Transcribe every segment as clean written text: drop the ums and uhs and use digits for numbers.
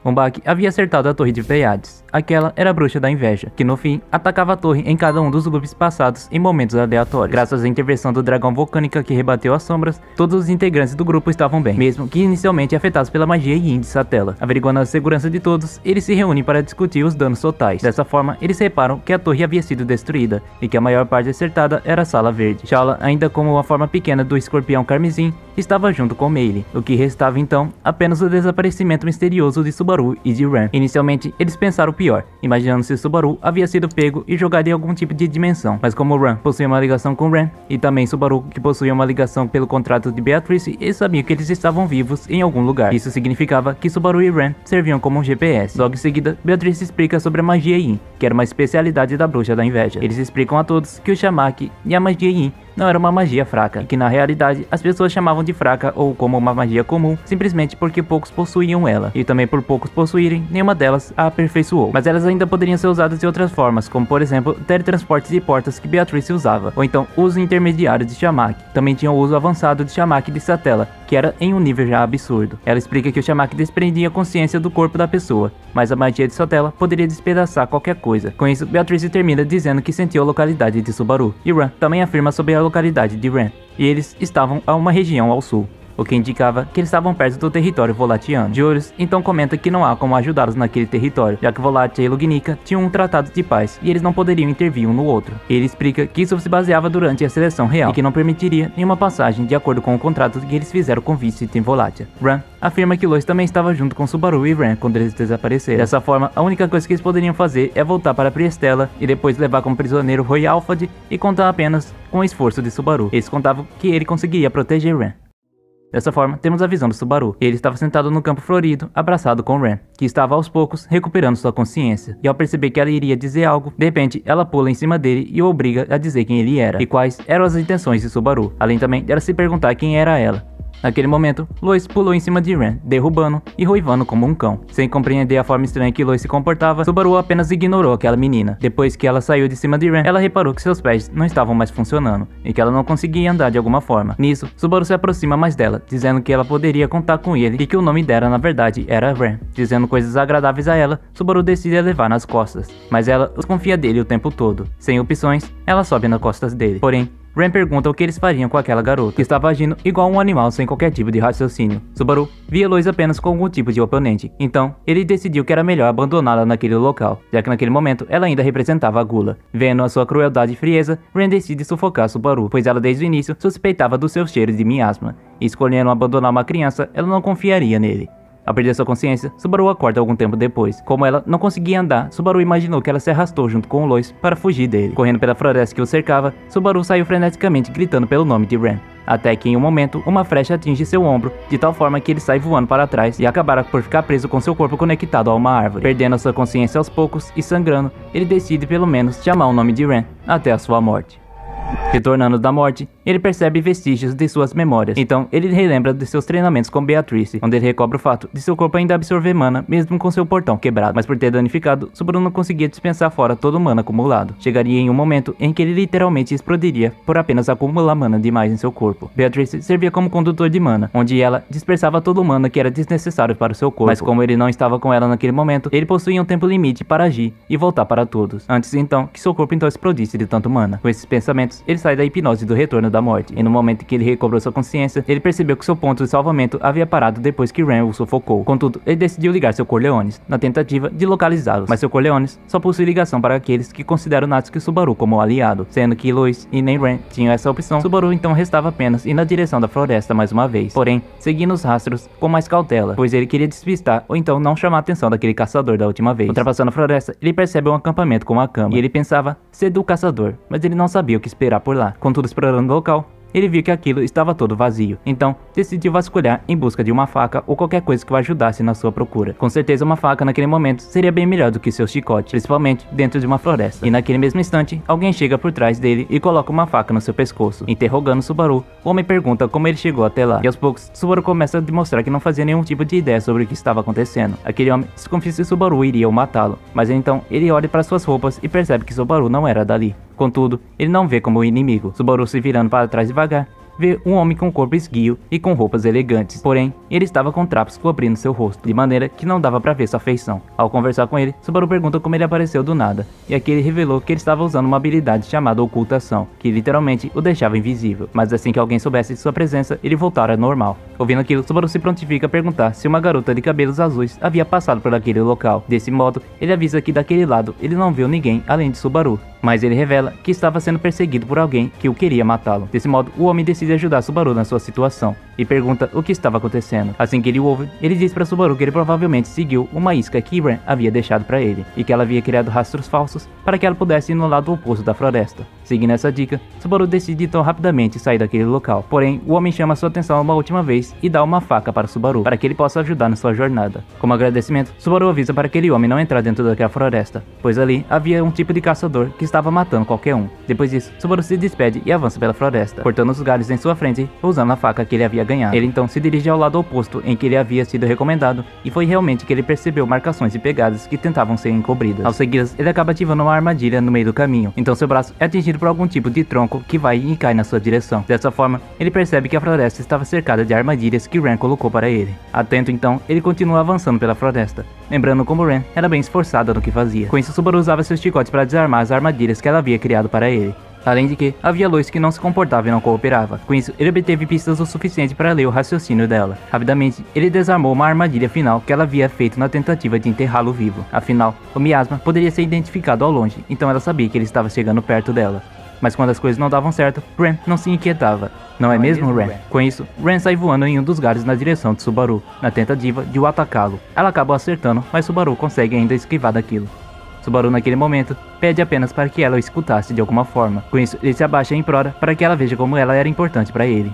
Um baque havia acertado a torre de Pleiades. Aquela era a bruxa da inveja, que no fim atacava a torre em cada um dos loops passados em momentos aleatórios. Graças à intervenção do dragão vulcânica que rebateu as sombras, todos os integrantes do grupo estavam bem, mesmo que inicialmente afetados pela magia Yin de Satella. Averiguando a segurança de todos, eles se reúnem para discutir os danos totais. Dessa forma, eles reparam que a torre havia sido destruída e que a maior parte acertada era a Sala Verde. Shala, ainda como uma forma pequena do escorpião carmesim, estava junto com Melee. O que restava então apenas o desaparecimento misterioso de Subaru e de Ran. Inicialmente, eles pensaram o pior, imaginando se Subaru havia sido pego e jogado em algum tipo de dimensão. Mas como Ran possuía uma ligação com Ran, e também Subaru que possuía uma ligação pelo contrato de Beatrice, eles sabiam que eles estavam vivos em algum lugar. Isso significava que Subaru e Ran serviam como um GPS. Logo em seguida, Beatrice explica sobre a magia Yin, que era uma especialidade da bruxa da inveja. Eles explicam a todos que o Shamaki e a magia Yin não era uma magia fraca, e que na realidade as pessoas chamavam de fraca ou como uma magia comum, simplesmente porque poucos possuíam ela, e também por poucos possuírem, nenhuma delas a aperfeiçoou. Mas elas ainda poderiam ser usadas de outras formas, como por exemplo, teletransportes e portas que Beatrice usava, ou então uso intermediário de Shamaki. Também tinha o uso avançado de Shamaki de Satella, que era em um nível já absurdo. Ela explica que o Shamaki desprendia a consciência do corpo da pessoa, mas a magia de Satella poderia despedaçar qualquer coisa. Com isso, Beatrice termina dizendo que sentiu a localidade de Subaru, e Ran também afirma sobre a localidade de Ran, e eles estavam a uma região ao sul, o que indicava que eles estavam perto do território volatiano. Julius então comenta que não há como ajudá-los naquele território, já que Volatia e Lugnica tinham um tratado de paz e eles não poderiam intervir um no outro. Ele explica que isso se baseava durante a seleção real e que não permitiria nenhuma passagem de acordo com o contrato que eles fizeram com Vincent em Volatia. Ran afirma que Lois também estava junto com Subaru e Ran quando eles desapareceram. Dessa forma, a única coisa que eles poderiam fazer é voltar para Priestella e depois levar como prisioneiro Roy Alphard e contar apenas com o esforço de Subaru. Eles contavam que ele conseguiria proteger Ran. Dessa forma, temos a visão do Subaru. Ele estava sentado no campo florido, abraçado com Ran, que estava aos poucos recuperando sua consciência. E ao perceber que ela iria dizer algo, de repente ela pula em cima dele e o obriga a dizer quem ele era e quais eram as intenções de Subaru, além também dela se perguntar quem era ela. Naquele momento, Lois pulou em cima de Ran, derrubando e ruivando como um cão. Sem compreender a forma estranha que Lois se comportava, Subaru apenas ignorou aquela menina. Depois que ela saiu de cima de Ran, ela reparou que seus pés não estavam mais funcionando e que ela não conseguia andar de alguma forma. Nisso, Subaru se aproxima mais dela, dizendo que ela poderia contar com ele e que o nome dela na verdade era Ran. Dizendo coisas agradáveis a ela, Subaru decide a levar nas costas, mas ela desconfia dele o tempo todo. Sem opções, ela sobe nas costas dele. Porém, Ran pergunta o que eles fariam com aquela garota, que estava agindo igual um animal sem qualquer tipo de raciocínio. Subaru via Lois apenas com algum tipo de oponente, então ele decidiu que era melhor abandoná-la naquele local, já que naquele momento ela ainda representava a gula. Vendo a sua crueldade e frieza, Ran decide sufocar Subaru, pois ela desde o início suspeitava do seu cheiro de miasma, e escolhendo abandonar uma criança, ela não confiaria nele. Ao perder sua consciência, Subaru acorda algum tempo depois. Como ela não conseguia andar, Subaru imaginou que ela se arrastou junto com o Lois para fugir dele. Correndo pela floresta que o cercava, Subaru saiu freneticamente gritando pelo nome de Ran. Até que em um momento, uma flecha atinge seu ombro, de tal forma que ele sai voando para trás e acabará por ficar preso com seu corpo conectado a uma árvore. Perdendo a sua consciência aos poucos e sangrando, ele decide pelo menos chamar o nome de Ran até a sua morte. Retornando da morte, ele percebe vestígios de suas memórias, então ele relembra de seus treinamentos com Beatrice, onde ele recobra o fato de seu corpo ainda absorver mana, mesmo com seu portão quebrado. Mas por ter danificado, Subaru não conseguia dispensar fora todo o mana acumulado. Chegaria em um momento em que ele literalmente explodiria por apenas acumular mana demais em seu corpo. Beatrice servia como condutor de mana, onde ela dispersava todo o mana que era desnecessário para o seu corpo. Mas como ele não estava com ela naquele momento, ele possuía um tempo limite para agir e voltar para todos, antes então que seu corpo então explodisse de tanto mana. Com esses pensamentos, ele sai da hipnose do retorno da morte, e no momento que ele recobrou sua consciência, ele percebeu que seu ponto de salvamento havia parado depois que Ran o sufocou. Contudo, ele decidiu ligar seu Corleones, na tentativa de localizá-los, mas seu Corleones só possui ligação para aqueles que consideram Natsuki Subaru como aliado, sendo que Lois e nem Ran tinham essa opção. Subaru então restava apenas ir na direção da floresta mais uma vez, porém, seguindo os rastros com mais cautela, pois ele queria despistar ou então não chamar a atenção daquele caçador da última vez. Ultrapassando a floresta, ele percebe um acampamento com uma cama, e ele pensava ser do caçador, mas ele não sabia o que esperar por lá. Contudo, explorando o local, ele viu que aquilo estava todo vazio, então decidiu vasculhar em busca de uma faca ou qualquer coisa que o ajudasse na sua procura. Com certeza uma faca naquele momento seria bem melhor do que seu chicote, principalmente dentro de uma floresta. E naquele mesmo instante, alguém chega por trás dele e coloca uma faca no seu pescoço. Interrogando Subaru, o homem pergunta como ele chegou até lá, e aos poucos, Subaru começa a demonstrar que não fazia nenhum tipo de ideia sobre o que estava acontecendo. Aquele homem desconfia se Subaru iria matá-lo, mas então ele olha para suas roupas e percebe que Subaru não era dali. Contudo, ele não vê como inimigo. Subaru se virando para trás devagar, vê um homem com corpo esguio e com roupas elegantes. Porém, ele estava com trapos cobrindo seu rosto, de maneira que não dava pra ver sua feição. Ao conversar com ele, Subaru pergunta como ele apareceu do nada, e aqui ele revelou que ele estava usando uma habilidade chamada ocultação, que literalmente o deixava invisível. Mas assim que alguém soubesse de sua presença, ele voltara ao normal. Ouvindo aquilo, Subaru se prontifica a perguntar se uma garota de cabelos azuis havia passado por aquele local. Desse modo, ele avisa que daquele lado ele não viu ninguém além de Subaru, mas ele revela que estava sendo perseguido por alguém que o queria matá-lo. Desse modo, o homem decide ajudar Subaru na sua situação e pergunta o que estava acontecendo. Assim que ele o ouve, ele diz para Subaru que ele provavelmente seguiu uma isca que Ren havia deixado para ele e que ela havia criado rastros falsos para que ela pudesse ir no lado oposto da floresta. Seguindo essa dica, Subaru decide então rapidamente sair daquele local. Porém, o homem chama sua atenção uma última vez e dá uma faca para Subaru para que ele possa ajudar na sua jornada. Como agradecimento, Subaru avisa para aquele homem não entrar dentro daquela floresta, pois ali havia um tipo de caçador que estava matando qualquer um. Depois disso, Subaru se despede e avança pela floresta, cortando os galhos em sua frente usando a faca que ele havia ganhado. Ele então se dirige ao lado oposto em que ele havia sido recomendado e foi realmente que ele percebeu marcações e pegadas que tentavam ser encobridas. Ao segui-las, ele acaba ativando uma armadilha no meio do caminho, então seu braço é atingido por algum tipo de tronco que vai e cai na sua direção. Dessa forma, ele percebe que a floresta estava cercada de armadilhas que Ren colocou para ele. Atento então, ele continua avançando pela floresta, lembrando como Ren era bem esforçada no que fazia. Com isso, Subaru usava seus chicotes para desarmar as armadilhas que ela havia criado para ele. Além de que, havia Lois que não se comportava e não cooperava. Com isso, ele obteve pistas o suficiente para ler o raciocínio dela. Rapidamente, ele desarmou uma armadilha final que ela havia feito na tentativa de enterrá-lo vivo. Afinal, o miasma poderia ser identificado ao longe, então ela sabia que ele estava chegando perto dela. Mas quando as coisas não davam certo, Ren não se inquietava. Não é mesmo, Ren? Com isso, Ren sai voando em um dos galhos na direção de Subaru, na tentativa de o atacá-lo. Ela acaba acertando, mas Subaru consegue ainda esquivar daquilo. Subaru naquele momento pede apenas para que ela o escutasse de alguma forma. Com isso, ele se abaixa em prora para que ela veja como ela era importante para ele.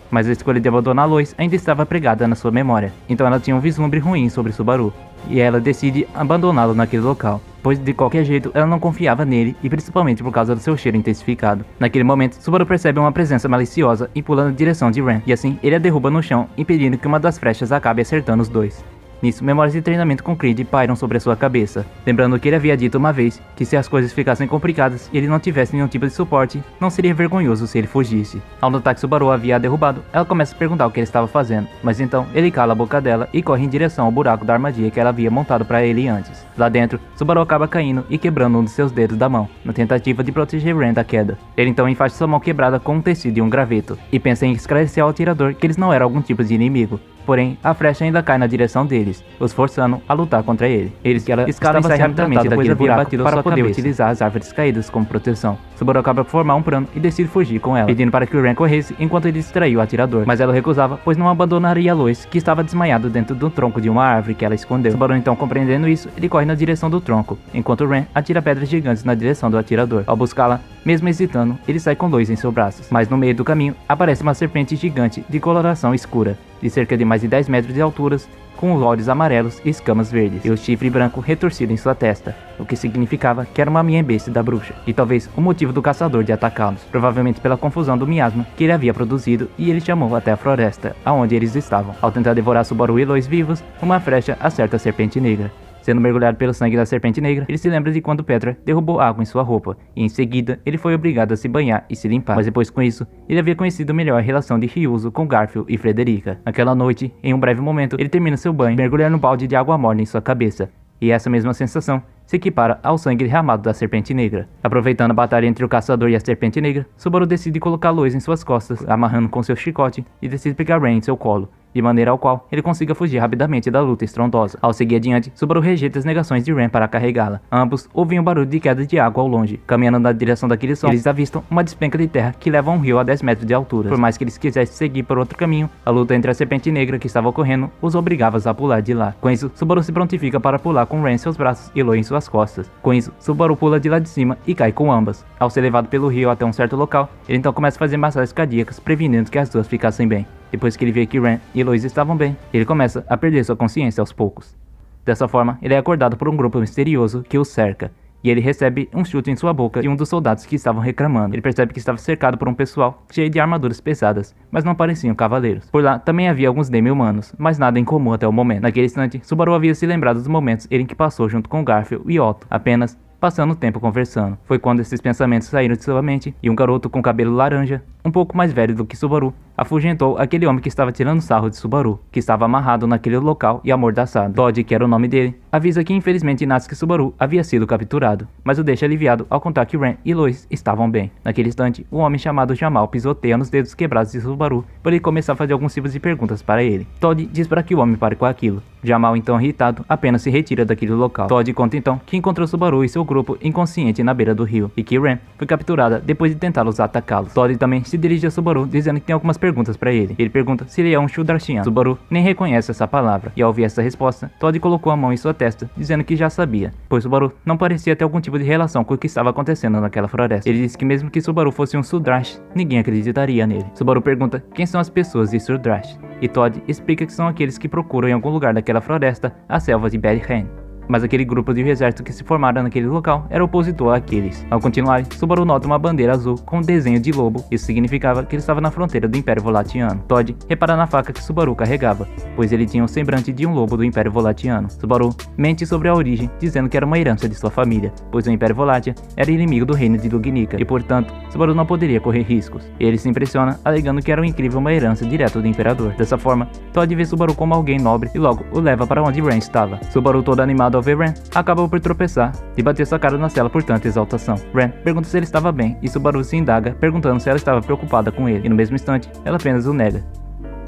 Mas a escolha de abandonar Lois ainda estava pregada na sua memória, então ela tinha um vislumbre ruim sobre Subaru, e ela decide abandoná-lo naquele local, pois de qualquer jeito ela não confiava nele e principalmente por causa do seu cheiro intensificado. Naquele momento, Subaru percebe uma presença maliciosa e pula na direção de Ren, e assim ele a derruba no chão, impedindo que uma das flechas acabe acertando os dois. Nisso, memórias de treinamento com Creed pairam sobre a sua cabeça, lembrando que ele havia dito uma vez que se as coisas ficassem complicadas e ele não tivesse nenhum tipo de suporte, não seria vergonhoso se ele fugisse. Ao notar que Subaru havia a derrubado, ela começa a perguntar o que ele estava fazendo, mas então ele cala a boca dela e corre em direção ao buraco da armadilha que ela havia montado para ele antes. Lá dentro, Subaru acaba caindo e quebrando um dos seus dedos da mão, na tentativa de proteger Ren da queda. Ele então enfaixa sua mão quebrada com um tecido e um graveto, e pensa em esclarecer ao atirador que eles não eram algum tipo de inimigo. Porém, a flecha ainda cai na direção deles, os forçando a lutar contra ele. Eles que ela escala e sai rapidamente daquele buraco para poder utilizar as árvores caídas como proteção. Subaru acaba por formar um plano e decide fugir com ela, pedindo para que o Ren corresse enquanto ele distraiu o atirador. Mas ela recusava, pois não abandonaria Lois, que estava desmaiado dentro do tronco de uma árvore que ela escondeu. Subaru então, compreendendo isso, ele corre na direção do tronco, enquanto o Ren atira pedras gigantes na direção do atirador. Ao buscá-la, mesmo hesitando, ele sai com Lois em seus braços. Mas no meio do caminho, aparece uma serpente gigante de coloração escura, de cerca de mais de 10 metros de altura, com os olhos amarelos e escamas verdes, e o chifre branco retorcido em sua testa, o que significava que era uma miembeste da bruxa, e talvez o motivo do caçador de atacá-los, provavelmente pela confusão do miasma que ele havia produzido, e ele chamou até a floresta, aonde eles estavam. Ao tentar devorar Subaru e Lois vivos, uma flecha acerta a serpente negra. Sendo mergulhado pelo sangue da serpente negra, ele se lembra de quando Petra derrubou água em sua roupa, e em seguida ele foi obrigado a se banhar e se limpar. Mas depois com isso, ele havia conhecido melhor a relação de Ryuzo com Garfield e Frederica. Naquela noite, em um breve momento, ele termina seu banho, mergulhando um balde de água morna em sua cabeça, e essa mesma sensação se equipara ao sangue derramado da serpente negra. Aproveitando a batalha entre o caçador e a serpente negra, Subaru decide colocar Lois em suas costas, amarrando com seu chicote, e decide pegar Ren em seu colo, de maneira ao qual ele consiga fugir rapidamente da luta estrondosa. Ao seguir adiante, Subaru rejeita as negações de Ren para carregá-la. Ambos ouvem um barulho de queda de água ao longe. Caminhando na direção daquele som, eles avistam uma despenca de terra que leva a um rio a 10 metros de altura. Por mais que eles quisessem seguir por outro caminho, a luta entre a serpente negra que estava ocorrendo os obrigava a pular de lá. Com isso, Subaru se prontifica para pular com Ren em seus braços e Lois em suas costas. Com isso, Subaru pula de lá de cima e cai com ambas. Ao ser levado pelo rio até um certo local, ele então começa a fazer massagens cardíacas, prevenindo que as duas ficassem bem. Depois que ele vê que Ren e Lois estavam bem, ele começa a perder sua consciência aos poucos. Dessa forma, ele é acordado por um grupo misterioso que o cerca, e ele recebe um chute em sua boca de um dos soldados que estavam reclamando. Ele percebe que estava cercado por um pessoal cheio de armaduras pesadas, mas não pareciam cavaleiros. Por lá também havia alguns demi-humanos, mas nada em comum até o momento. Naquele instante, Subaru havia se lembrado dos momentos em que passou junto com Garfield e Otto. Apenas passando o tempo conversando. Foi quando esses pensamentos saíram de sua mente e um garoto com cabelo laranja, um pouco mais velho do que Subaru, afugentou aquele homem que estava tirando sarro de Subaru, que estava amarrado naquele local e amordaçado. Todd, que era o nome dele, avisa que infelizmente Natsuki Subaru havia sido capturado, mas o deixa aliviado ao contar que Ren e Lois estavam bem. Naquele instante, um homem chamado Jamal pisoteia nos dedos quebrados de Subaru por ele começar a fazer alguns tipos de perguntas para ele. Todd diz para que o homem pare com aquilo. Jamal, então irritado, apenas se retira daquele local. Todd conta então que encontrou Subaru e seu grupo inconsciente na beira do rio, e que Ren foi capturada depois de tentá-los atacá-los. Todd também se dirige a Subaru dizendo que tem algumas perguntas para ele. Ele pergunta se ele é um Shudarshian. Subaru nem reconhece essa palavra, e ao ouvir essa resposta, Todd colocou a mão em sua testa, dizendo que já sabia, pois Subaru não parecia ter algum tipo de relação com o que estava acontecendo naquela floresta. Ele disse que mesmo que Subaru fosse um Sudrash, ninguém acreditaria nele. Subaru pergunta quem são as pessoas de Sudrash, e Todd explica que são aqueles que procuram em algum lugar daquela floresta a selva de Berryhen. Mas aquele grupo de exército que se formaram naquele local era opositor àqueles. Ao continuar, Subaru nota uma bandeira azul com um desenho de lobo. Isso significava que ele estava na fronteira do Império Volatiano. Todd repara na faca que Subaru carregava, pois ele tinha o semblante de um lobo do Império Volatiano. Subaru mente sobre a origem, dizendo que era uma herança de sua família, pois o Império Volatia era inimigo do reino de Lugnica, e portanto, Subaru não poderia correr riscos. Ele se impressiona, alegando que era uma herança direta do Imperador. Dessa forma, Todd vê Subaru como alguém nobre e logo o leva para onde Ren estava. Subaru, todo animado ao ver Ren, acaba por tropeçar e bater sua cara na cela por tanta exaltação. Ren pergunta se ele estava bem e Subaru se indaga, perguntando se ela estava preocupada com ele, e no mesmo instante, ela apenas o nega.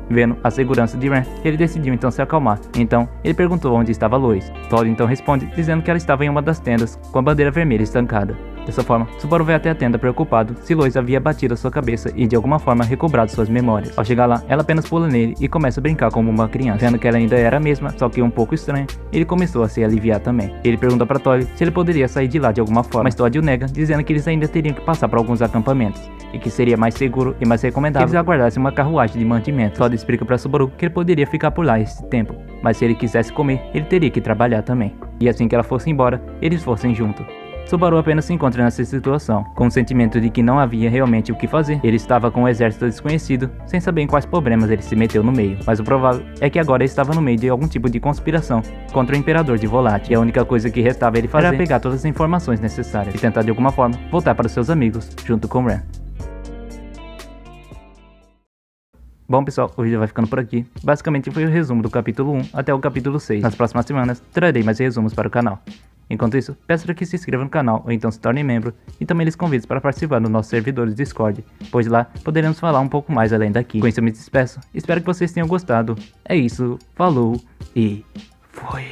Vendo a segurança de Ren, ele decidiu então se acalmar. Então, ele perguntou onde estava Lois. Todd então responde, dizendo que ela estava em uma das tendas, com a bandeira vermelha estancada. Dessa forma, Subaru vai até a tenda preocupado se Lois havia batido a sua cabeça e de alguma forma recobrado suas memórias. Ao chegar lá, ela apenas pula nele e começa a brincar como uma criança. Vendo que ela ainda era a mesma, só que um pouco estranha, ele começou a se aliviar também. Ele pergunta para Todd se ele poderia sair de lá de alguma forma, mas Todd o nega, dizendo que eles ainda teriam que passar por alguns acampamentos, e que seria mais seguro e mais recomendável que eles aguardassem uma carruagem de mantimento. Todd explica para Subaru que ele poderia ficar por lá esse tempo, mas se ele quisesse comer, ele teria que trabalhar também. E assim que ela fosse embora, eles fossem juntos. Subaru apenas se encontra nessa situação, com o sentimento de que não havia realmente o que fazer. Ele estava com um exército desconhecido, sem saber em quais problemas ele se meteu no meio, mas o provável é que agora ele estava no meio de algum tipo de conspiração contra o Imperador de Volat, e a única coisa que restava ele fazer era pegar todas as informações necessárias e tentar de alguma forma voltar para os seus amigos, junto com Ren. Bom pessoal, o vídeo vai ficando por aqui. Basicamente foi o resumo do capítulo 1 até o capítulo 6. Nas próximas semanas trarei mais resumos para o canal. Enquanto isso, peço para que se inscreva no canal ou então se torne membro, e também lhes convido para participar dos nossos servidores Discord, pois lá poderemos falar um pouco mais além daqui. Com isso eu me despeço, espero que vocês tenham gostado. É isso, falou e fui!